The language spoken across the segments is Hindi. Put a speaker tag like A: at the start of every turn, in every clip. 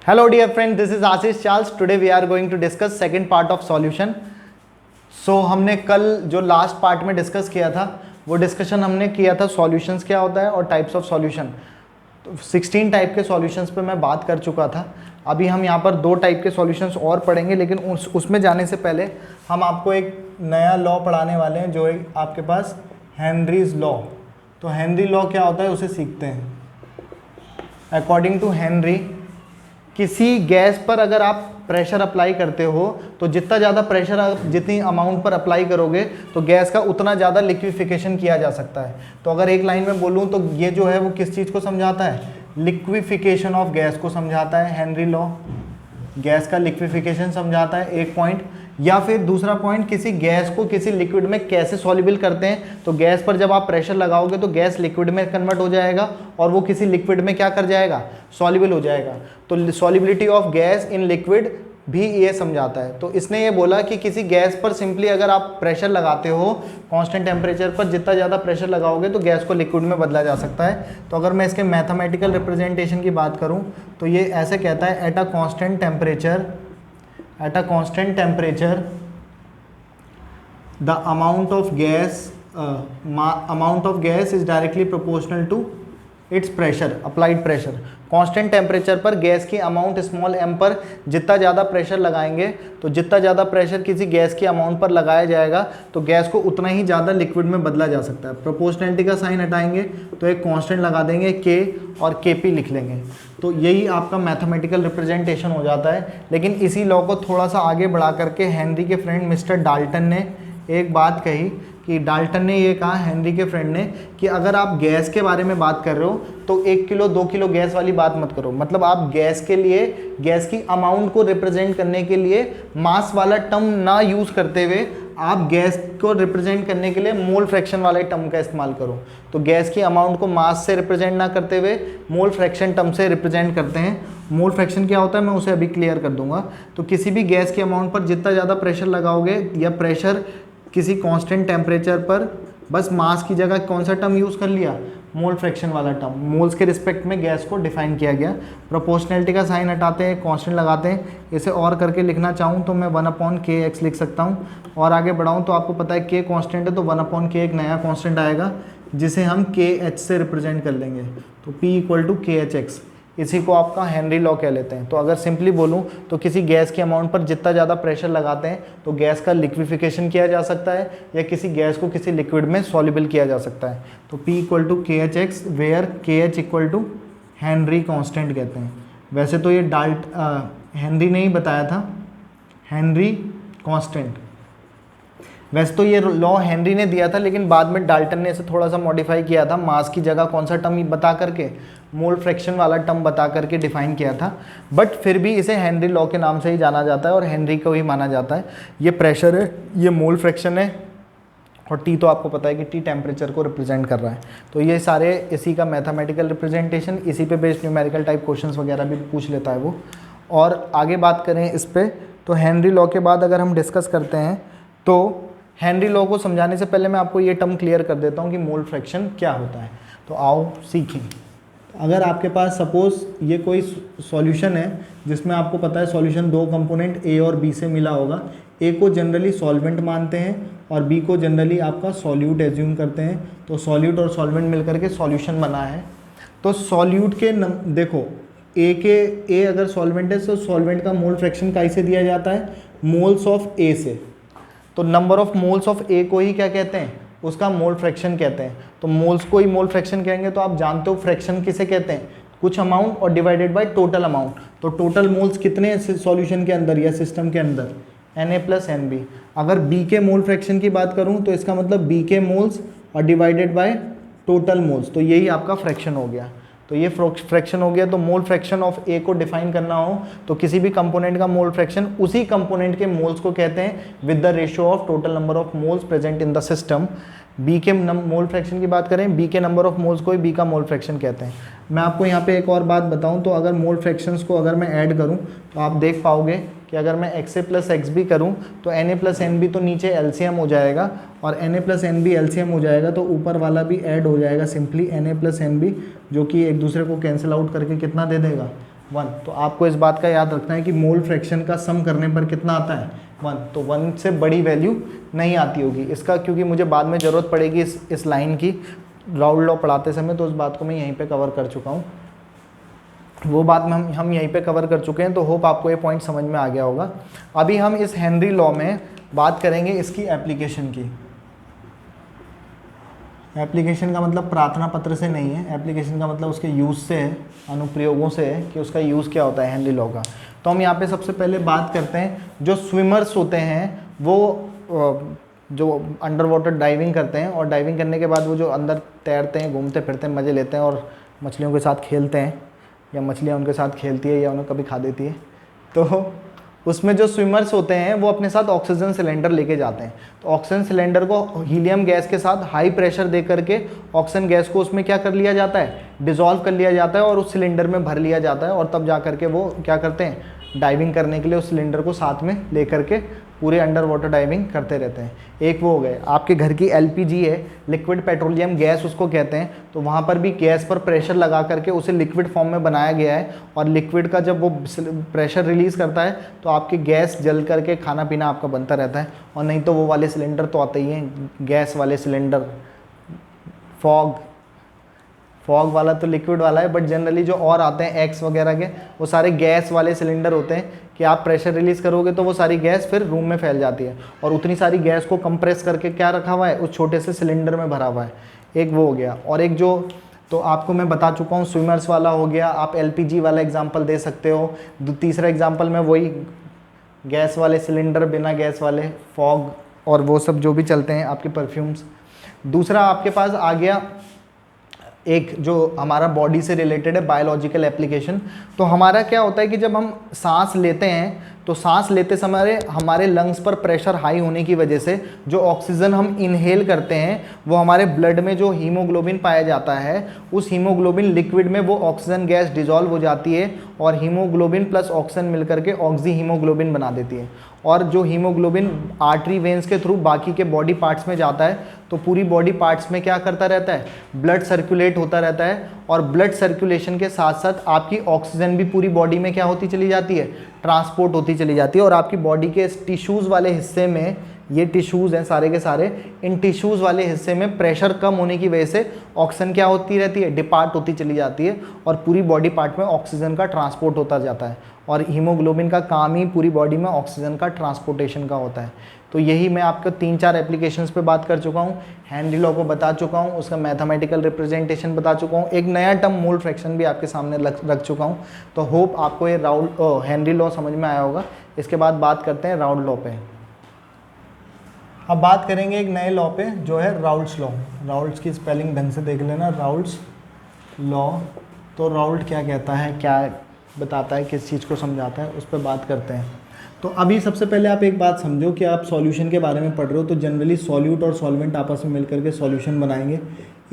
A: Hello dear friend, this is Ashish Charles. Today we are going to discuss second part of solution. So हमने कल जो लास्ट पार्ट में डिस्कस किया था वो डिस्कशन हमने किया था सॉल्यूशंस क्या होता है और टाइप्स ऑफ सॉल्यूशन। तो 16 टाइप के सॉल्यूशंस पे मैं बात कर चुका था। अभी हम यहाँ पर 2 टाइप के सॉल्यूशंस और पढ़ेंगे, लेकिन उसमें जाने से पहले हम आपको एक नया लॉ पढ़ाने वाले हैं जो है आपके पास हेनरीज लॉ। तो हेनरी लॉ क्या होता है उसे सीखते हैं। अकॉर्डिंग टू हेनरी, किसी गैस पर अगर आप प्रेशर अप्लाई करते हो तो जितना ज़्यादा प्रेशर आप जितनी अमाउंट पर अप्लाई करोगे तो गैस का उतना ज़्यादा लिक्विफिकेशन किया जा सकता है। तो अगर एक लाइन में बोलूँ तो ये जो है वो किस चीज़ को समझाता है? लिक्विफिकेशन ऑफ गैस को समझाता है हेनरी लॉ। गैस का लिक्विफिकेशन समझाता है एक पॉइंट। या फिर दूसरा पॉइंट, किसी गैस को किसी लिक्विड में कैसे सॉल्युबल करते हैं। तो गैस पर जब आप प्रेशर लगाओगे तो गैस लिक्विड में कन्वर्ट हो जाएगा और वो किसी लिक्विड में क्या कर जाएगा? सॉल्युबल हो जाएगा। तो solubility of gas in liquid भी ये समझाता है। तो इसने ये बोला कि किसी गैस पर सिंपली अगर आप प्रेशर लगाते हो कांस्टेंट टेम्परेचर पर, जितना ज़्यादा प्रेशर लगाओगे तो गैस को लिक्विड में बदला जा सकता है। तो अगर मैं इसके मैथमेटिकल रिप्रेजेंटेशन की बात करूं तो ये ऐसे कहता है, at a constant temperature the amount of gas is directly proportional to its pressure, applied pressure. Constant temperature पर गैस की अमाउंट स्मॉल m पर जितना ज़्यादा प्रेशर लगाएंगे तो जितना ज़्यादा प्रेशर किसी गैस की अमाउंट पर लगाया जाएगा तो गैस को उतना ही ज़्यादा लिक्विड में बदला जा सकता है। प्रोपोर्शनलिटी का साइन हटाएंगे तो एक कांस्टेंट लगा देंगे k और kp लिख लेंगे। तो यही आपका मैथमेटिकल रिप्रेजेंटेशन हो जाता है। लेकिन इसी लॉ को थोड़ा सा आगे बढ़ा करके हेनरी के फ्रेंड मिस्टर डाल्टन ने एक बात कही कि डाल्टन ने ये कहा हेनरी के फ्रेंड ने कि अगर आप गैस के बारे में बात कर रहे हो तो 1 किलो 2 किलो गैस वाली बात मत करो। मतलब आप गैस के लिए गैस की अमाउंट को रिप्रेजेंट करने के लिए मास वाला टर्म ना यूज़ करते हुए आप गैस को रिप्रेजेंट करने के लिए मोल फ्रैक्शन वाले टर्म का इस्तेमाल करो। तो गैस की अमाउंट को मास से रिप्रेजेंट ना करते हुए मोल फ्रैक्शन टर्म से रिप्रेजेंट करते हैं। मोल फ्रैक्शन क्या होता है मैं उसे अभी क्लियर कर दूंगा। तो किसी भी गैस की अमाउंट पर जितना ज़्यादा प्रेशर लगाओगे या प्रेशर किसी कांस्टेंट टेम्परेचर पर, बस मास की जगह कौन सा टर्म यूज़ कर लिया? मोल फ्रैक्शन वाला टर्म। मोल्स के रिस्पेक्ट में गैस को डिफाइन किया गया। प्रोपोर्शनलिटी का साइन हटाते हैं, कांस्टेंट लगाते हैं। इसे और करके लिखना चाहूँ तो मैं 1/kx लिख सकता हूँ। और आगे बढ़ाऊँ तो आपको पता है k कांस्टेंट है तो 1/k एक नया कांस्टेंट आएगा जिसे हम kh से रिप्रेजेंट कर लेंगे। तो p = kHx। इसी को आपका हेनरी लॉ कह लेते हैं। तो अगर सिंपली बोलूं तो किसी गैस की अमाउंट पर जितना ज़्यादा प्रेशर लगाते हैं तो गैस का लिक्विफिकेशन किया जा सकता है या किसी गैस को किसी लिक्विड में सॉल्युबल किया जा सकता है। तो P = kHx where kH = Henry constant कहते हैं। वैसे तो ये हेनरी ने ही बताया था, हेनरी कांस्टेंट। वैसे तो ये लॉ हेनरी ने दिया था लेकिन बाद में डाल्टन ने इसे थोड़ा सा मॉडिफाई किया था। मास की जगह कौन सा टर्म बता करके, मोल फ्रैक्शन वाला टर्म बता करके डिफाइन किया था। बट फिर भी इसे हेनरी लॉ के नाम से ही जाना जाता है और हेनरी को ही माना जाता है। ये प्रेशर है, ये मोल फ्रैक्शन है और टी तो आपको पता है कि टी टेम्परेचर को रिप्रेजेंट कर रहा है। तो ये सारे इसी का मैथमेटिकल रिप्रेजेंटेशन, इसी पे बेस्ड न्यूमेरिकल टाइप क्वेश्चंस वगैरह भी पूछ लेता है वो। और आगे बात करें इस पर तो हेनरी लॉ के बाद अगर हम डिस्कस करते हैं तो हेनरी लॉ को समझाने से पहले मैं आपको ये टर्म क्लियर कर देता हूँ कि मोल फ्रैक्शन क्या होता है। तो आओ सीखें। अगर आपके पास सपोज़ ये कोई सॉल्यूशन है जिसमें आपको पता है सॉल्यूशन 2 कंपोनेंट A और B से मिला होगा। A को जनरली सॉल्वेंट मानते हैं और B को जनरली आपका सॉल्यूट एज्यूम करते हैं। तो सॉल्यूट और सॉल्वेंट मिलकर के सॉल्यूशन बना है। तो सॉल्यूट के देखो A अगर सॉल्वेंट है तो सॉल्वेंट का मोल फ्रैक्शन कैसे दिया जाता है? मोल्स ऑफ A से। तो number of moles of A को ही क्या कहते हैं? उसका मोल फ्रैक्शन कहते हैं। तो मोल्स को ही मोल फ्रैक्शन कहेंगे। तो आप जानते हो फ्रैक्शन किसे कहते हैं? कुछ अमाउंट और डिवाइडेड बाय टोटल अमाउंट। तो टोटल मोल्स कितने हैं सॉल्यूशन के अंदर या सिस्टम के अंदर? Na + Nb। अगर B के मोल फ्रैक्शन की बात करूं तो इसका मतलब B के मोल्स और डिवाइडेड बाय टोटल मोल्स। तो यही आपका फ्रैक्शन हो गया। तो ये फ्रैक्शन हो गया। तो मोल फ्रैक्शन ऑफ A को डिफाइन करना हो तो किसी भी कंपोनेंट का मोल फ्रैक्शन उसी कंपोनेंट के मोल्स को कहते हैं with the ratio of total number of moles present in the system. B के मोल फ्रैक्शन की बात करें, B के नंबर ऑफ मोल्स को ही B का मोल फ्रैक्शन कहते हैं। मैं आपको यहाँ पे एक और बात बताऊँ तो अगर मोल फ्रैक्शंस को अगर मैं ऐड करूँ तो आप देख पाओगे कि अगर मैं XA + XB करूँ तो Na + Nb तो नीचे LCM हो जाएगा और Na + Nb LCM हो जाएगा तो ऊपर वाला भी ऐड हो जाएगा सिंपली Na + Nb, जो कि एक दूसरे को कैंसिल आउट करके कितना दे देगा? 1। तो आपको इस बात का याद रखना है कि मोल फ्रैक्शन का सम करने पर कितना आता है 1। तो 1 से बड़ी वैल्यू नहीं आती होगी इसका, क्योंकि मुझे बाद में ज़रूरत पड़ेगी इस लाइन की राउल्ड लॉ पढ़ाते समय, तो उस बात को मैं यहीं पे कवर कर चुका हूँ। वो बात में हम यहीं पे कवर कर चुके हैं। तो होप आपको ये पॉइंट समझ में आ गया होगा। अभी हम इस हेनरी लॉ में बात करेंगे इसकी एप्लीकेशन की। एप्लीकेशन का मतलब प्रार्थना पत्र से नहीं है, एप्लीकेशन का मतलब उसके यूज़ से है, अनुप्रयोगों से है कि उसका यूज़ क्या होता है हेनरी लॉ का। तो हम यहाँ पे सबसे पहले बात करते हैं जो स्विमर्स होते हैं वो जो अंडर वाटर डाइविंग करते हैं, और डाइविंग करने के बाद वो जो अंदर तैरते हैं, घूमते फिरते हैं, मज़े लेते हैं और मछलियों के साथ खेलते हैं, या मछलियाँ उनके साथ खेलती है या उन्हें कभी खा देती है। तो उसमें जो स्विमर्स होते हैं वो अपने साथ ऑक्सीजन सिलेंडर लेके जाते हैं। तो ऑक्सीजन सिलेंडर को हीलियम गैस के साथ हाई प्रेशर दे करके ऑक्सीजन गैस को उसमें क्या कर लिया जाता है, डिसॉल्व कर लिया जाता है और उस सिलेंडर में भर लिया जाता है, और तब जा करके वो क्या करते हैं, डाइविंग करने के लिए उस सिलेंडर को साथ में ले करके पूरे अंडर वाटर डाइविंग करते रहते हैं। एक वो हो गए। आपके घर की LPG है, लिक्विड पेट्रोलियम गैस उसको कहते हैं, तो वहाँ पर भी गैस पर प्रेशर लगा करके उसे लिक्विड फॉर्म में बनाया गया है, और लिक्विड का जब वो प्रेशर रिलीज़ करता है तो आपकी गैस जल करके खाना पीना आपका बनता रहता है। और नहीं तो वो वाले सिलेंडर तो आते ही हैं, गैस वाले सिलेंडर, फॉग वाला तो लिक्विड वाला है, बट जनरली जो और आते हैं एक्स वगैरह के, वो सारे गैस वाले सिलेंडर होते हैं कि आप प्रेशर रिलीज़ करोगे तो वो सारी गैस फिर रूम में फैल जाती है, और उतनी सारी गैस को कंप्रेस करके क्या रखा हुआ है, उस छोटे से सिलेंडर में भरा हुआ है। एक वो हो गया। और एक जो तो आपको मैं बता चुका हूँ स्विमर्स वाला हो गया, आप LPG वाला एग्जाम्पल दे सकते हो। तीसरा एग्जाम्पल में वही गैस वाले सिलेंडर, बिना गैस वाले फॉग, और वो सब जो भी चलते हैं आपके परफ्यूम्स। दूसरा आपके पास आ गया एक जो हमारा बॉडी से रिलेटेड है, बायोलॉजिकल एप्लीकेशन। तो हमारा क्या होता है कि जब हम सांस लेते हैं तो सांस लेते समय हमारे लंग्स पर प्रेशर हाई होने की वजह से जो ऑक्सीजन हम इनहेल करते हैं वो हमारे ब्लड में जो हीमोग्लोबिन पाया जाता है, उस हीमोग्लोबिन लिक्विड में वो ऑक्सीजन गैस डिजॉल्व हो जाती है और हीमोग्लोबिन प्लस ऑक्सीजन मिलकर के ऑक्सी हीमोग्लोबिन बना देती है। और जो हीमोग्लोबिन आर्टरी वेन्स के थ्रू बाकी के बॉडी पार्ट्स में जाता है, तो पूरी बॉडी पार्ट्स में क्या करता रहता है, ब्लड सर्कुलेट होता रहता है, और ब्लड सर्कुलेशन के साथ साथ आपकी ऑक्सीजन भी पूरी बॉडी में क्या होती चली जाती है, ट्रांसपोर्ट होती चली जाती है। और आपकी बॉडी के टिश्यूज़ वाले हिस्से में, ये टिश्यूज़ हैं सारे के सारे, इन टिश्यूज़ वाले हिस्से में प्रेशर कम होने की वजह से ऑक्सीजन क्या होती रहती है, डिपार्ट होती चली जाती है, और पूरी बॉडी पार्ट में ऑक्सीजन का ट्रांसपोर्ट होता जाता है। और हीमोग्लोबिन का काम ही पूरी बॉडी में ऑक्सीजन का ट्रांसपोर्टेशन का होता है। तो यही मैं आपको 3-4 एप्लीकेशंस पे बात कर चुका हूँ, हेनरी लॉ को बता चुका हूँ, उसका मैथमेटिकल रिप्रेजेंटेशन बता चुका हूँ, एक नया टर्म मोल फ्रैक्शन भी आपके सामने रख चुका हूँ। तो होप आपको ये हेनरी लॉ समझ में आया होगा। इसके बाद बात करते हैं राउल्ट लॉ पे। अब बात करेंगे एक नए लॉ पे जो है राउल्ट्स लॉ। राउल्ट्स की स्पेलिंग ढंग से देख लेना, राउल्ट्स लॉ। तो राउल्ट क्या कहता है, क्या बताता है, किस चीज़ को समझाता है, उस पर बात करते हैं। तो अभी सबसे पहले आप एक बात समझो कि आप सॉल्यूशन के बारे में पढ़ रहे हो, तो जनरली सॉल्यूट और सॉल्वेंट आपस में मिलकर के सॉल्यूशन बनाएंगे।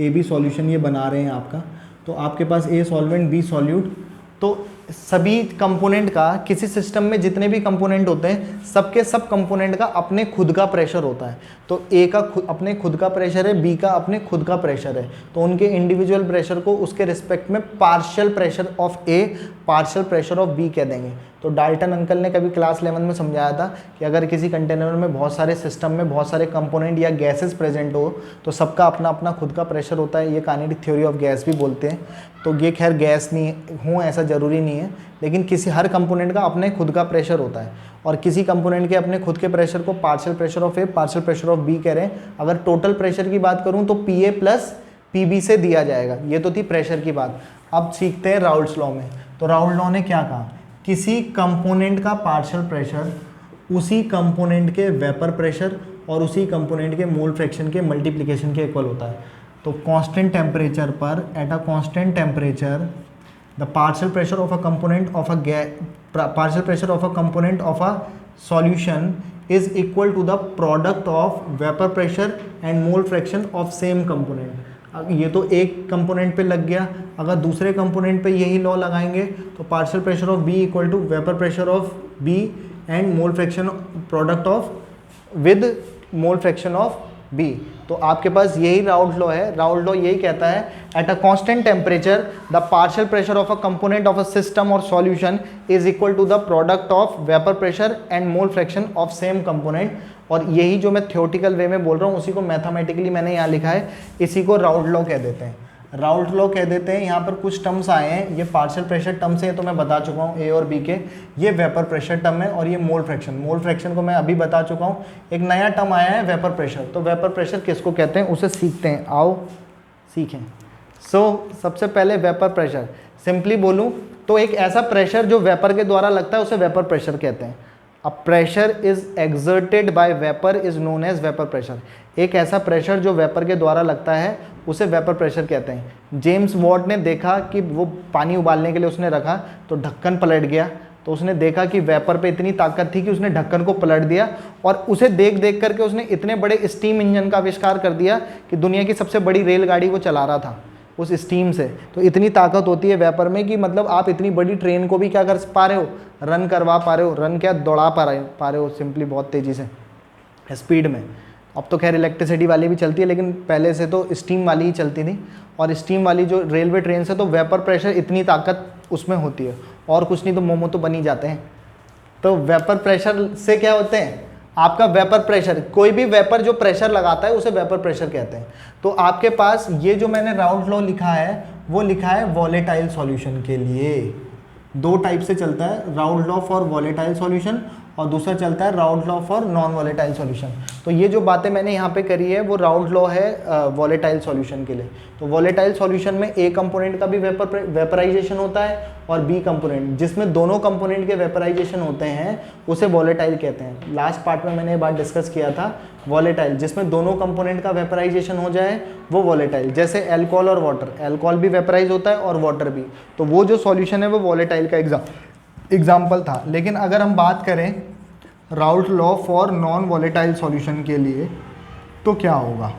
A: ए बी सॉल्यूशन ये बना रहे हैं आपका, तो आपके पास ए सॉल्वेंट बी सॉल्यूट। तो सभी कंपोनेंट का, किसी सिस्टम में जितने भी कंपोनेंट होते हैं सबके सब कंपोनेंट का अपने खुद का प्रेशर होता है। तो ए का अपने खुद का प्रेशर है, बी का अपने खुद का प्रेशर है, तो उनके इंडिविजुअल प्रेशर को उसके रिस्पेक्ट में partial pressure of A, partial pressure of B कह देंगे। तो डाल्टन अंकल ने कभी क्लास 11 में समझाया था कि अगर किसी कंटेनर में बहुत सारे सिस्टम में बहुत सारे कंपोनेंट या गैसेस प्रेजेंट हो तो सबका अपना अपना खुद का प्रेशर होता है। ये काइनेटिक थ्योरी ऑफ गैस भी बोलते हैं। तो ये खैर गैस नहीं हो ऐसा ज़रूरी नहीं है, लेकिन किसी हर कंपोनेंट का अपने खुद का प्रेशर होता है, और किसी कंपोनेंट के अपने खुद के प्रेशर को partial pressure of A, partial pressure of B कह रहे हैं। अगर टोटल प्रेशर की बात करूँ तो P A plus P B से दिया जाएगा। ये तो थी प्रेशर की बात। अब सीखते हैं राउल्ट्स लॉ में। तो राउल्ट लॉ ने क्या कहा, किसी कंपोनेंट का पार्शियल प्रेशर उसी कंपोनेंट के वेपर प्रेशर और उसी कंपोनेंट के मोल फ्रैक्शन के मल्टीप्लिकेशन के इक्वल होता है। तो कांस्टेंट टेम्परेचर पर, at a constant temperature, the partial pressure of a component of partial pressure of a component of a solution is equal to the product of vapour pressure and mole fraction of same component. ये तो एक कंपोनेंट पे लग गया, अगर दूसरे कंपोनेंट पे यही लॉ लगाएंगे तो partial pressure of B equal to vapour pressure of B and mole fraction product of with mole fraction of B. तो आपके पास यही राउल्ट लॉ है। राउल्ट लॉ यही कहता है at a constant temperature the partial pressure of a component of a system और solution is equal to the product of vapour pressure and mole fraction of same component. और यही जो मैं थ्योरेटिकल वे में बोल रहा हूँ उसी को मैथमेटिकली मैंने यहाँ लिखा है, इसी को राउल्ट लॉ कह देते हैं। राउल्ट लॉ कह देते हैं। यहाँ पर कुछ टर्म्स आए हैं, ये पार्शियल प्रेशर टर्म्स हैं तो मैं बता चुका हूँ ए और बी के, ये वेपर प्रेशर टर्म है और ये मोल फ्रैक्शन। मोल फ्रैक्शन को मैं अभी बता चुका हूँ। एक नया टर्म आया है वेपर प्रेशर। तो वेपर प्रेशर किसको कहते हैं उसे सीखते हैं, आओ सीखें। सबसे पहले वेपर प्रेशर सिंपली बोलूँ तो एक ऐसा प्रेशर जो वेपर के द्वारा लगता है उसे वेपर प्रेशर कहते हैं। A pressure is exerted by vapour is known as vapour pressure. एक ऐसा प्रेशर जो वेपर के द्वारा लगता है उसे वेपर प्रेशर कहते हैं। जेम्स वॉट ने देखा कि वो पानी उबालने के लिए उसने रखा तो ढक्कन पलट गया, तो उसने देखा कि वेपर पे इतनी ताकत थी कि उसने ढक्कन को पलट दिया और उसे देख देख करके उसने इतने बड़े स्टीम इंजन का आविष्कार कर दिया कि दुनिया की सबसे बड़ी रेलगाड़ी वो चला रहा था उस स्टीम से। तो इतनी ताकत होती है वेपर में कि मतलब आप इतनी बड़ी ट्रेन को भी क्या कर पा रहे हो, रन करवा पा रहे हो, रन क्या दौड़ा पा रहे हो सिंपली बहुत तेज़ी से स्पीड में। अब तो खैर इलेक्ट्रिसिटी वाली भी चलती है लेकिन पहले से तो स्टीम वाली ही चलती थी। और स्टीम वाली जो रेलवे ट्रेन से तो वेपर प्रेशर इतनी ताकत उसमें होती है और कुछ नहीं तो मोमो तो बन ही जाते हैं। तो वेपर प्रेशर से क्या होते हैं, आपका वेपर प्रेशर, कोई भी वेपर जो प्रेशर लगाता है उसे वेपर प्रेशर कहते हैं। तो आपके पास ये जो मैंने राउल्ट लॉ लिखा है वो लिखा है वॉलेटाइल सॉल्यूशन के लिए। दो टाइप से चलता है, Raoult law for volatile solution और दूसरा चलता है Raoult law for non volatile solution. तो ये जो बातें मैंने यहाँ पे करी है वो राउल्ट लॉ है वॉलेटाइल सॉल्यूशन के लिए। तो वॉलेटाइल सॉल्यूशन में ए कंपोनेंट का भी वेपराइजेशन होता है और बी कंपोनेंट, जिसमें दोनों कंपोनेंट के वेपराइजेशन होते हैं उसे वॉलेटाइल कहते हैं। लास्ट पार्ट में मैंने ये बात डिस्कस किया था, वॉलेटाइल जिसमें दोनों कंपोनेंट का वेपराइजेशन हो जाए वो वॉलेटाइल। जैसे एल्कोहल और वाटर, एल्कोहल भी वेपराइज होता है और वाटर भी, तो वो जो सॉल्यूशन है वो वॉलेटाइल का एग्जाम्पल था। लेकिन अगर हम बात करें Raoult law for non volatile solution के लिए तो क्या होगा,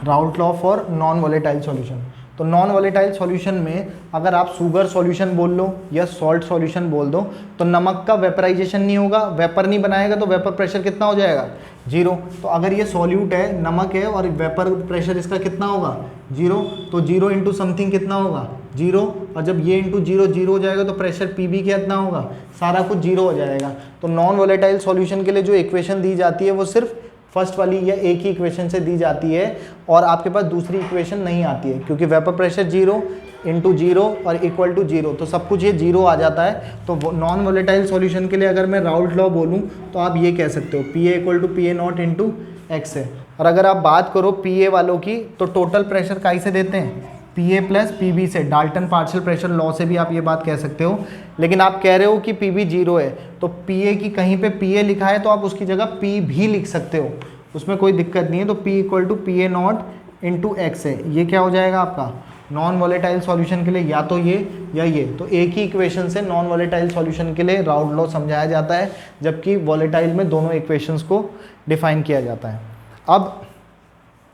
A: Raoult law for non volatile solution. तो नॉन वॉलेटाइल सॉल्यूशन में अगर आप शुगर सॉल्यूशन बोल लो या सॉल्ट सॉल्यूशन बोल दो तो नमक का वेपराइजेशन नहीं होगा, वेपर नहीं बनाएगा, तो वेपर प्रेशर कितना हो जाएगा, 0। तो अगर ये सॉल्यूट है, नमक है और वेपर प्रेशर इसका कितना होगा, 0, तो 0 इंटू समथिंग कितना होगा, 0। और जब ये इंटू 0 0 हो जाएगा तो प्रेशर पी बी कितना होगा, सारा कुछ 0 हो जाएगा। तो नॉन वॉलेटाइल सॉल्यूशन के लिए जो इक्वेशन दी जाती है वो सिर्फ फर्स्ट वाली या एक ही इक्वेशन से दी जाती है और आपके पास दूसरी इक्वेशन नहीं आती है, क्योंकि वेपर प्रेशर 0 इंटू 0 और इक्वल टू 0, तो सब कुछ ये 0 आ जाता है। तो नॉन वॉलेटाइल सॉल्यूशन के लिए अगर मैं राउल्ट लॉ बोलूँ तो आप ये कह सकते हो P A equal to P A not into X है। और अगर आप बात करो पी ए वालों की तो टोटल प्रेशर काई से देते हैं, P A plus P B से, डाल्टन पार्शियल प्रेशर लॉ से भी आप ये बात कह सकते हो। लेकिन आप कह रहे हो कि पी बी 0 है तो पी ए की कहीं पे पी ए लिखा है तो आप उसकी जगह पी भी लिख सकते हो, उसमें कोई दिक्कत नहीं है। तो P equal to P A not into X है, ये क्या हो जाएगा आपका नॉन वॉलेटाइल सॉल्यूशन के लिए, या तो ये या ये। तो एक ही इक्वेशन से नॉन वॉलेटाइल सॉल्यूशन के लिए राउल्ट लॉ समझाया जाता है, जबकि वॉलेटाइल में दोनों इक्वेशंस को डिफाइन किया जाता है। अब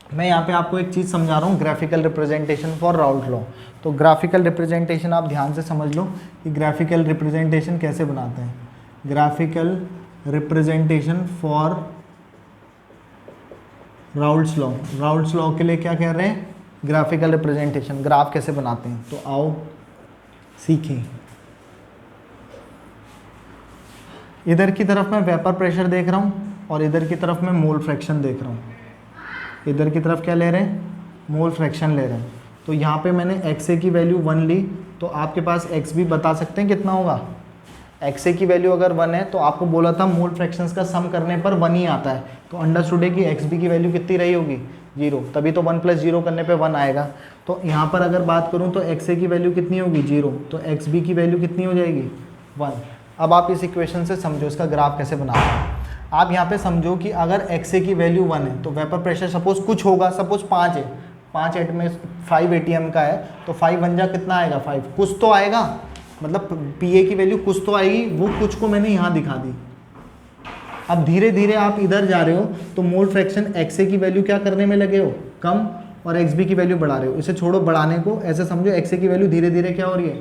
A: मैं यहाँ पे आपको एक चीज़ समझा रहा हूँ, graphical representation for Raoult law. तो ग्राफिकल रिप्रेजेंटेशन आप ध्यान से समझ लो कि ग्राफिकल रिप्रेजेंटेशन कैसे बनाते हैं। Graphical representation for Raoult's law, Raoult's law के लिए क्या कह रहे हैं, ग्राफिकल रिप्रेजेंटेशन, ग्राफ कैसे बनाते हैं। तो आओ सीखें। इधर की तरफ मैं वेपर प्रेशर देख रहा हूँ और इधर की तरफ मैं मोल फ्रैक्शन देख रहा हूँ। इधर की तरफ क्या ले रहे हैं, मोल फ्रैक्शन ले रहे हैं। तो यहाँ पे मैंने एक्स ए की वैल्यू 1 ली, तो आपके पास एक्स भी बता सकते हैं कितना होगा। एक्स ए की वैल्यू अगर 1 है तो आपको बोला था मोल फ्रैक्शंस का सम करने पर 1 ही आता है, तो अंडरस्टूड है कि एक्स बी की वैल्यू कितनी रही होगी, 0, तभी तो 1 + 0 करने पे 1 आएगा। तो यहाँ पर अगर बात करूँ तो एक्स ए की वैल्यू कितनी होगी, 0, तो एक्स बी की वैल्यू कितनी हो जाएगी, 1। अब आप इस इक्वेशन से समझो इसका ग्राफ कैसे बनाते हैं। आप यहाँ पे समझो कि अगर एक्स ए की वैल्यू 1 है तो वेपर प्रेशर सपोज कुछ होगा, सपोज 5 है, 5 में 5 ATM का है तो 5 1 जा कितना आएगा, 5, कुछ तो आएगा, मतलब पी ए की वैल्यू कुछ तो आएगी, वो कुछ को मैंने यहाँ दिखा दी। अब धीरे धीरे आप इधर जा रहे हो तो मोल फ्रैक्शन एक्स ए की वैल्यू क्या करने में लगे हो, कम, और एक्स बी की वैल्यू बढ़ा रहे हो। इसे छोड़ो बढ़ाने को, ऐसे समझो एक्स ए की वैल्यू धीरे धीरे क्या हो रही है,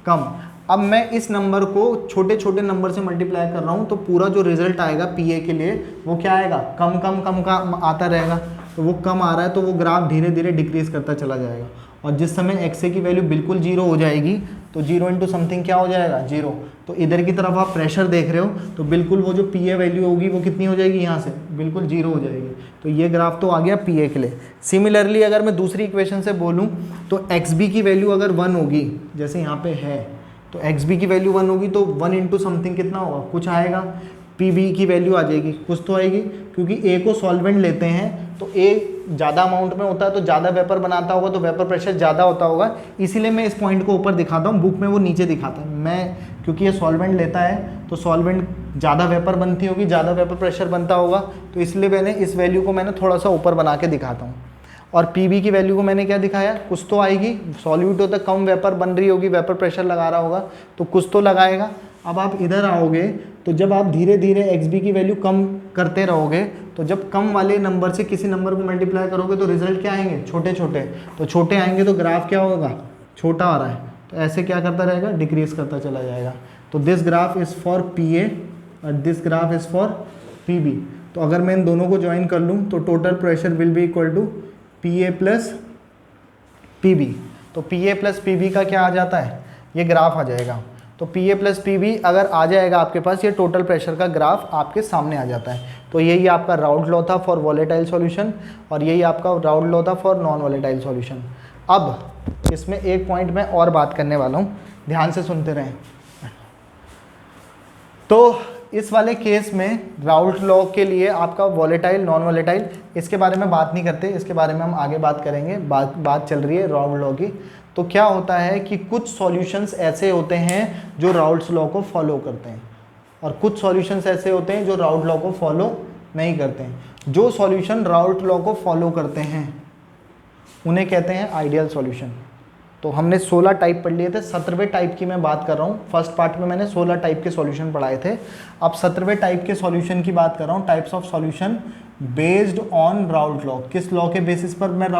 A: कम। अब मैं इस नंबर को छोटे छोटे नंबर से मल्टीप्लाई कर रहा हूँ, तो पूरा जो रिजल्ट आएगा पी ए के लिए वो क्या आएगा, कम कम कम का आता रहेगा। तो वो कम आ रहा है तो वो ग्राफ धीरे धीरे डिक्रीज करता चला जाएगा। और जिस समय एक्स ए की वैल्यू बिल्कुल जीरो हो जाएगी तो जीरो इंटू समथिंग क्या हो जाएगा, जीरो। तो इधर की तरफ आप प्रेशर देख रहे हो तो बिल्कुल वो जो पी ए वैल्यू होगी वो कितनी हो जाएगी, यहाँ से बिल्कुल जीरो हो जाएगी। तो ये ग्राफ तो आ गया पी ए के लिए। सिमिलरली अगर मैं दूसरी इक्वेशन से बोलूँ तो एक्स बी की वैल्यू अगर 1 होगी, जैसे यहाँ पे है, तो एक्स बी की वैल्यू 1 होगी तो 1 इंटू समथिंग कितना होगा, कुछ आएगा। पी बी की वैल्यू आ जाएगी, कुछ तो आएगी, क्योंकि ए को सॉल्वेंट लेते हैं तो ए ज़्यादा अमाउंट में होता है तो ज़्यादा वेपर बनाता होगा, तो वेपर प्रेशर ज़्यादा होता होगा। इसीलिए मैं इस पॉइंट को ऊपर दिखाता हूँ, बुक में वो नीचे दिखाता है। मैं क्योंकि ये सॉल्वेंट लेता है तो सॉल्वेंट ज़्यादा वेपर बनती होगी, ज़्यादा वेपर प्रेशर बनता होगा, तो इसलिए मैंने इस वैल्यू को मैंने थोड़ा सा ऊपर बना के दिखाता हूँ। और पी की वैल्यू को मैंने क्या दिखाया, कुछ तो आएगी, सॉल्यूट होता कम वेपर बन रही होगी, वेपर प्रेशर लगा रहा होगा तो कुछ तो लगाएगा। अब आप इधर आओगे तो जब आप धीरे धीरे एक्स बी की वैल्यू कम करते रहोगे तो जब कम वाले नंबर से किसी नंबर को मल्टीप्लाई करोगे तो रिजल्ट क्या आएंगे, छोटे छोटे। तो छोटे आएंगे तो ग्राफ क्या होगा, छोटा आ रहा है, तो ऐसे क्या करता रहेगा, डिक्रीज करता चला जाएगा। तो this graph is for P A और this graph is for P B. तो अगर मैं इन दोनों को ज्वाइन कर लूँ तो total pressure will be equal to P A plus P B. तो P A plus P B का क्या आ जाता है, ये ग्राफ आ जाएगा। तो P A plus P B अगर आ जाएगा आपके पास, ये टोटल प्रेशर का ग्राफ आपके सामने आ जाता है। तो यही आपका राउल्ट लॉ था फॉर वॉलेटाइल सॉल्यूशन और यही आपका राउल्ट लॉ था फॉर नॉन वॉलेटाइल सॉल्यूशन। अब इसमें एक पॉइंट मैं और बात करने वाला हूँ, ध्यान से सुनते रहें। तो इस वाले केस में राउल्ट लॉ के लिए आपका वॉलेटाइल नॉन वॉलेटाइल, इसके बारे में बात नहीं करते, इसके बारे में हम आगे बात करेंगे। बात चल रही है राउल्ट लॉ की। तो क्या होता है कि कुछ सॉल्यूशंस ऐसे होते हैं जो राउल्ट लॉ को फॉलो करते हैं और कुछ सॉल्यूशंस ऐसे होते हैं जो राउल्ट लॉ को फॉलो नहीं करते हैं। जो सॉल्यूशन राउल्ट लॉ को फॉलो करते हैं उन्हें कहते हैं आइडियल सॉल्यूशन। तो हमने 16 टाइप पढ़ लिए थे, 17वें टाइप की मैं बात कर रहा हूँ। फर्स्ट पार्ट में मैंने 16 टाइप के सॉल्यूशन पढ़ाए थे, अब 17वें टाइप के सॉल्यूशन की बात कर रहा हूँ। Types of solution based on Raoult law. किस लॉ के बेसिस पर मैं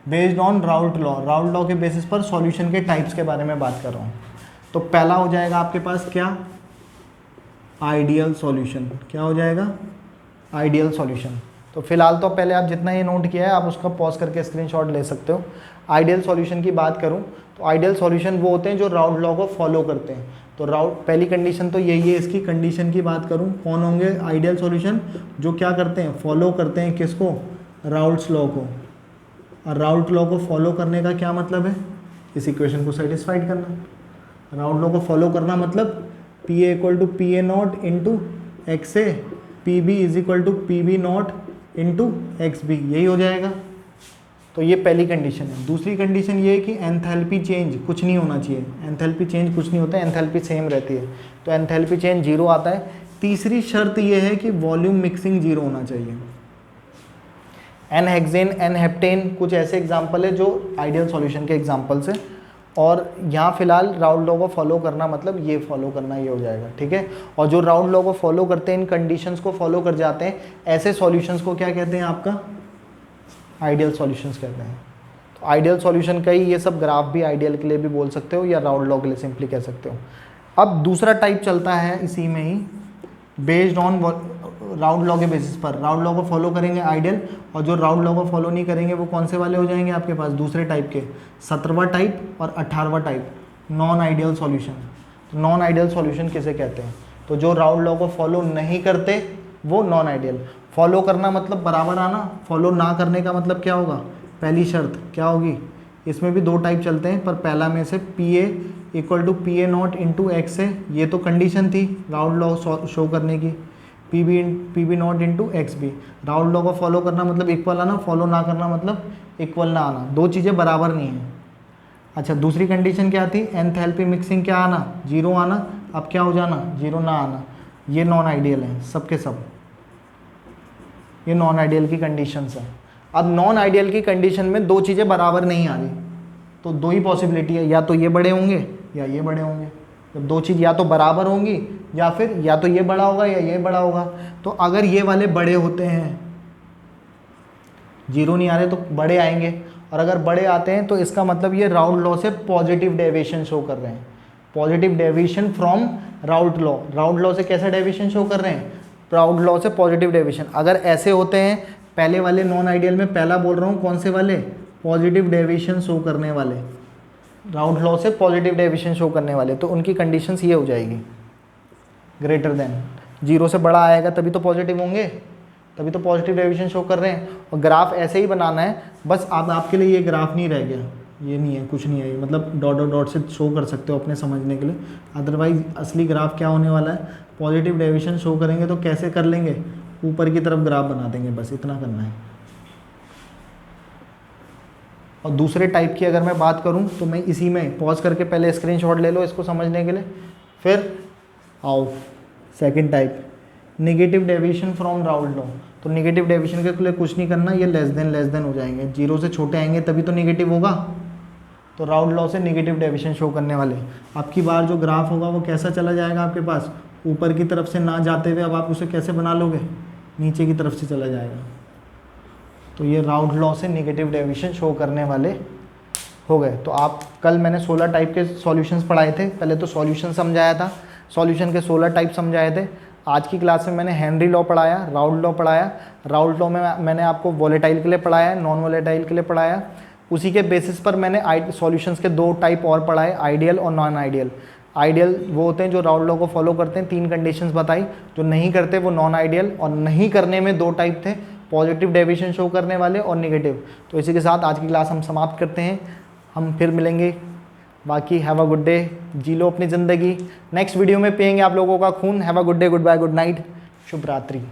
A: बेस्ड ऑन राउल्ट लॉ के बेसिस पर सॉल्यूशन के टाइप्स के बारे में बात कर रहा हूँ। तो पहला हो जाएगा आपके पास क्या, आइडियल सॉल्यूशन। क्या हो जाएगा, आइडियल सॉल्यूशन। तो फिलहाल तो पहले आप जितना ये नोट किया है आप उसका पॉज करके स्क्रीनशॉट ले सकते हो। आइडियल सॉल्यूशन की बात करूं तो आइडियल सॉल्यूशन वो होते हैं जो राउल्ट लॉ को फॉलो करते हैं। तो पहली कंडीशन तो यही है। इसकी कंडीशन की बात करूं, कौन होंगे आइडियल सॉल्यूशन, जो क्या करते हैं, फॉलो करते हैं किसको, राउल्ट्स लॉ को। और राउल्ट लॉ को फॉलो करने का क्या मतलब है, इस इक्वेशन को सेटिस्फाइड करना। राउल्ट लॉ को फॉलो करना मतलब P A equal to P A not into X A, P B is equal to P B not into X B, यही हो जाएगा। तो ये पहली कंडीशन है। दूसरी कंडीशन ये है कि एंथैल्पी चेंज कुछ नहीं होना चाहिए। एंथैल्पी चेंज कुछ नहीं होता है, एंथैल्पी सेम रहती है, तो एंथैल्पी चेंज जीरो आता है। तीसरी शर्त ये है कि वॉल्यूम मिक्सिंग जीरो होना चाहिए। एन हेक्सेन, एन हेप्टेन, कुछ ऐसे एग्जाम्पल है जो आइडियल सॉल्यूशन के एग्जाम्पल्स हैं। और यहाँ फिलहाल राउल्ट लॉ को फॉलो करना मतलब ये फॉलो करना, ये हो जाएगा, ठीक है। और जो राउल्ट लॉ को फॉलो करते हैं, इन कंडीशंस को फॉलो कर जाते हैं, ऐसे सॉल्यूशंस को क्या कहते हैं, आपका आइडियल सॉल्यूशंस कहते हैं। तो आइडियल सॉल्यूशन का ही ये सब ग्राफ भी आइडियल के लिए भी बोल सकते हो या राउल्ट लॉ के लिए सिंपली कह सकते हो। अब दूसरा टाइप चलता है इसी में ही, बेस्ड ऑन राउल्ट लॉ के बेसिस पर। राउल्ट लॉ को फॉलो करेंगे आइडियल, और जो राउल्ट लॉ को फॉलो नहीं करेंगे वो कौन से वाले हो जाएंगे आपके पास, दूसरे टाइप के, 17वां टाइप और 18वां टाइप, नॉन आइडियल सॉल्यूशन। तो नॉन आइडियल सॉल्यूशन किसे कहते हैं, तो जो राउल्ट लॉ को फॉलो नहीं करते वो नॉन आइडियल। फॉलो करना मतलब बराबर आना, फॉलो ना करने का मतलब क्या होगा, पहली शर्त क्या होगी। इसमें भी दो टाइप चलते हैं, पर पहला में से P A equal to P A not into X A, ये तो कंडीशन थी राउल्ट लॉ शो करने की। P B not into X B, Raoult law को फॉलो करना मतलब इक्वल आना, फॉलो ना करना मतलब इक्वल ना आना, दो चीज़ें बराबर नहीं हैं। अच्छा, दूसरी कंडीशन क्या थी, एंथैल्पी मिक्सिंग क्या आना, जीरो आना। अब क्या हो जाना, जीरो ना आना। ये नॉन आइडियल है, सब के सब ये नॉन आइडियल की कंडीशंस हैं। अब नॉन आइडियल की कंडीशन में दो चीज़ें बराबर नहीं आ रही, तो दो ही पॉसिबिलिटी है, या तो ये बड़े होंगे या ये बड़े होंगे। जब दो चीज़ या तो बराबर होंगी या फिर या तो ये बड़ा होगा या ये बड़ा होगा। तो अगर ये वाले बड़े होते हैं, जीरो नहीं आ रहे तो बड़े आएंगे, और अगर बड़े आते हैं तो इसका मतलब ये राउल्ट लॉ से पॉजिटिव डेविएशन शो कर रहे हैं। Positive deviation from route law. Route law से कैसा डेविएशन शो कर रहे हैं? राउट लॉ से पॉजिटिव डेविएशन। अगर ऐसे होते हैं, पहले वाले नॉन आइडियल में पहला बोल रहा हूँ कौन से वाले? पॉजिटिव डेविएशन शो करने वाले, राउट लॉ से पॉजिटिव डेविएशन शो करने वाले, तो उनकी कंडीशंस ये हो जाएगी, ग्रेटर देन 0 से बड़ा आएगा तभी तो पॉजिटिव होंगे, तभी तो पॉजिटिव डेविएशन शो कर रहे हैं। और ग्राफ ऐसे ही बनाना है, बस आप आपके लिए ये ग्राफ नहीं रह गया, ये नहीं है, कुछ नहीं है, ये मतलब डॉट डॉट डॉट से शो कर सकते हो अपने समझने के लिए। अदरवाइज असली ग्राफ क्या होने वाला है? पॉजिटिव डेविएशन शो करेंगे तो कैसे कर लेंगे? ऊपर की तरफ ग्राफ बना देंगे, बस इतना करना है। और दूसरे टाइप की अगर मैं बात करूं तो मैं इसी में पॉज करके पहले स्क्रीनशॉट ले लो इसको समझने के लिए, फिर आओ second type, negative deviation from route law. तो नेगेटिव डेविएशन के लिए कुछ नहीं करना, ये लेस देन हो जाएंगे, 0 से छोटे आएंगे तभी तो नेगेटिव होगा। तो राउट लॉ से नेगेटिव डेविएशन शो करने वाले, आपकी बार जो ग्राफ होगा वो कैसा चला जाएगा आपके पास? ऊपर की तरफ से ना जाते हुए अब आप उसे कैसे बना लोगे? नीचे की तरफ से चला जाएगा। तो ये राउट लॉ से नेगेटिव डेविएशन शो करने वाले हो गए। तो आप कल मैंने 16 टाइप के सॉल्यूशंस पढ़ाए थे, पहले तो सॉल्यूशन समझाया था, सॉल्यूशन के 16 टाइप समझाए थे। आज की क्लास में मैंने हेनरी लॉ पढ़ाया, राउट लॉ पढ़ाया, राउट लॉ में मैंने आपको वॉलेटाइल के लिए पढ़ाया, नॉन वॉलेटाइल के लिए पढ़ाया। उसी के बेसिस पर मैंने सॉल्यूशंस के 2 टाइप और पढ़ाए, आइडियल और नॉन आइडियल। आइडियल वो होते हैं जो राउट लॉ को फॉलो करते हैं, 3 कंडीशंस बताई, जो नहीं करते वो नॉन आइडियल, और नहीं करने में 2 टाइप थे, पॉजिटिव डेविएशन शो करने वाले और नेगेटिव। तो इसी के साथ आज की क्लास हम समाप्त करते हैं, हम फिर मिलेंगे। बाकी हैव अ गुड डे, जी लो अपनी ज़िंदगी। नेक्स्ट वीडियो में पिएंगे आप लोगों का खून। Have a good day, good bye, good night, शुभ रात्रि।